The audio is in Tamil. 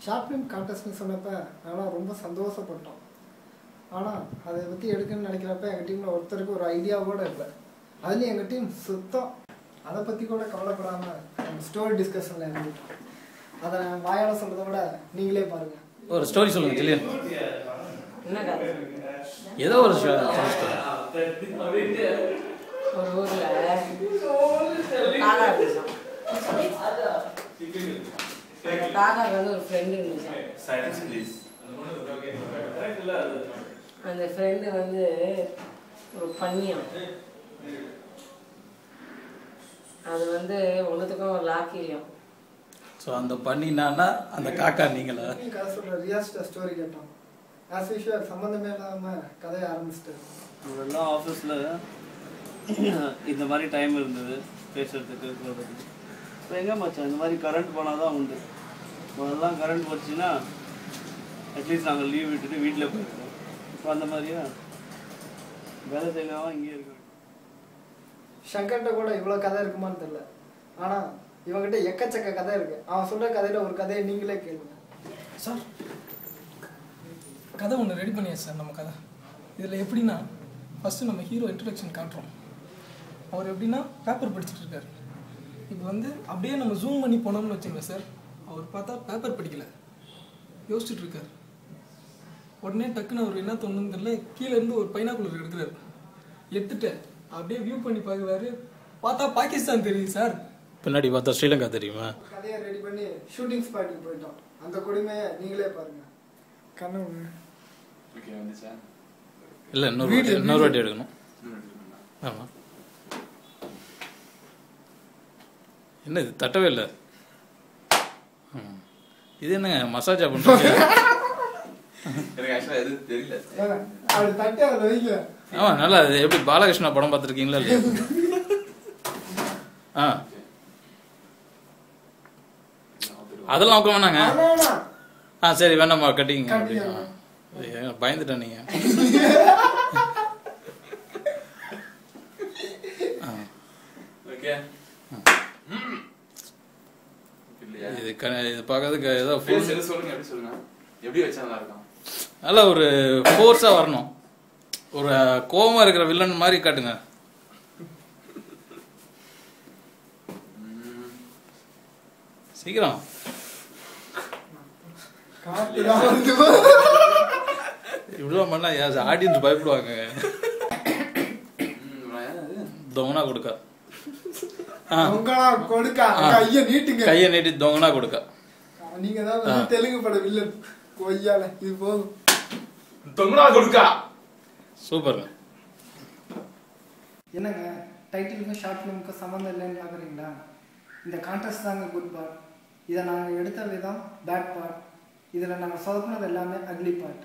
ஷார்ட் ஃபிலிம் கான்டெஸ்ட்னு சொன்னப்போ நானும் ரொம்ப சந்தோஷப்பட்டோம். ஆனால் அதை பற்றி எடுக்கணும்னு நினைக்கிறப்ப எங்கள் டீமில் ஒருத்தருக்கு ஒரு ஐடியா கூட இல்லை. அதுலேயும் எங்கள் டீம் சுத்தம் அதை பற்றி கூட கவலைப்படாமல் ஸ்டோரி டிஸ்கஷனில் இருந்துட்டோம். அதை நான் வாயால் சொல்கிறத விட நீங்களே பாருங்கள். ஒரு ஸ்டோரி சொல்லுங்கள் கிளியர். ஏதோ ஒரு ஒரு ஊரில் காக்கா இருந்துச்சான். காக்காவுக்கு வந்து ஒரு ஃப்ரெண்டு இருந்துச்சான். அந்த ஃப்ரெண்டு வந்து ஒரு பன்னியம். அது வந்து ஒன்றுத்துக்கும் ஒரு லாக்கிரியம். ஸோ அந்த பண்ணினான்னா அந்த காக்கா நீங்களா? கதை சொல்கிற ரியாஸ்ட ஸ்டோரி கேட்டோம். ஆஸ் யூஷுவல் சம்மந்தமே இல்லாமல் கதையை ஆரம்பிச்சிட்டாரு. இதெல்லாம் ஆஃபீஸில் இந்த மாதிரி டைம் இருந்தது பேசுகிறதுக்கு போகிறதுக்கு. இப்போ எங்கே மச்சான் இந்த மாதிரி கரண்ட் போனால் தான் உண்டு. முதல்லாம் கரண்ட் போச்சுன்னா அட்லீஸ்ட் நாங்கள் லீவ் விட்டுட்டு வீட்டில் போயிருக்கோம். இப்போ அந்த மாதிரியா வேலை செய்யாமல் இங்கேயே இருக்கோம். சங்கர்கிட்ட கூட இவ்வளோ கதை இருக்குமான்னு தெரியல. ஆனால் இவங்ககிட்ட எக்கச்சக்க கதை இருக்குது. அவன் சொல்கிற கதையில் ஒரு கதையை நீங்களே கேளுங்க சார். கதை ஒன்று ரெடி பண்ணியாச்சு சார். நம்ம கதை இதில் எப்படின்னா, ஃபஸ்ட்டு நம்ம ஹீரோ இன்ட்ரடக்ஷன் காட்டுறோம். அவர் எப்படின்னா பேப்பர் படிச்சுட்டு இருக்கார். இப்போ வந்து அப்படியே நம்ம ஜூம் பண்ணி போனோம்னு வச்சுங்க சார், அவர் பார்த்தா பேப்பர் படிக்கலை, யோசிச்சுட்டு இருக்கார். உடனே டக்குன்னு அவர் என்ன தோணுன்னு தெரியல, கீழேருந்து ஒரு பைனாக்குலர் எடுக்கிறார். எடுத்துட்டு அப்படியே வியூ பண்ணி பார்க்குறாரு. பார்த்தா பாகிஸ்தான் தெரியுது சார். பின்னாடி பார்த்தா ஸ்ரீலங்கா தெரியுமா? கதையை ரெடி பண்ணி ஷூட்டிங் ஸ்பாட்டுக்கு போயிட்டோம். அந்த கொடுமையை நீங்களே பாருங்க. கண்ணு இல்லை, இன்னொரு வாட்டி எடுக்கணும். ஆமாம். என்ன இது தட்டவே இல்லை? இது என்னங்க மசாஜா பண்ணுறீங்க? ஆமா, நல்லா. அது எப்படி பாலகிருஷ்ணா படம் பார்த்துருக்கீங்களா இல்லையா? அதெல்லாம் ஓகே வேணாங்க. சரி வேணாம்மா, கட்டிங்க. பயந்துட்டேன் நீங்க. இது பார்க்கறதுக்கு ஏதோ நல்ல ஒரு ஃபோர்ஸா வரணும். ஒரு கோவமா இருக்கிற வில்லன் மாதிரி காட்டுங்க. சீக்கிரம். இவ்வளோ பண்ணா ஆடியன்ஸ் பயப்படுவாங்க. தொங்கனா கொடுக்க, கையை நீட்டி தொங்கனா கொடுக்க. நீங்க தான் தெலுங்கு பட வில்லன் கொய்யால. இது போதும். தொங்கனா கொடுக்க. சூப்பர். என்னங்க டைட்டிலுக்கும் ஷார்ட் ஃபிலிமுக்கும் சம்மந்தம் இல்லைன்னு பார்க்குறீங்களா? இந்த கான்டெஸ்ட் தாங்க குட் பார்ட். இதை நாங்கள் எடுத்த விதம் பேட் பார்ட். இதில் நாங்கள் சொதப்பினது எல்லாமே அக்லி பார்ட்.